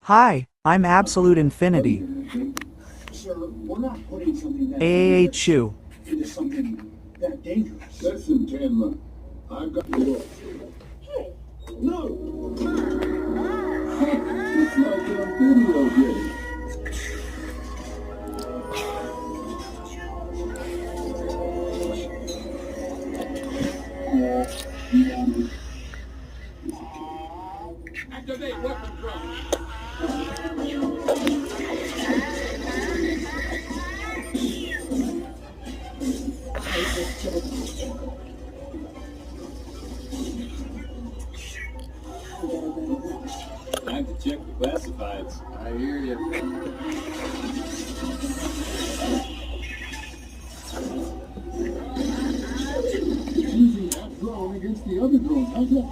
Hi, I'm Absolute Infinity. Sir, we're not putting something that AAHU. into something that dangerous. Listen, Chandler. I've got the door. No! It's like a video game. Activate weapon drone. Time to check the classifieds. I hear you. Using that drone against the other drones. How's that?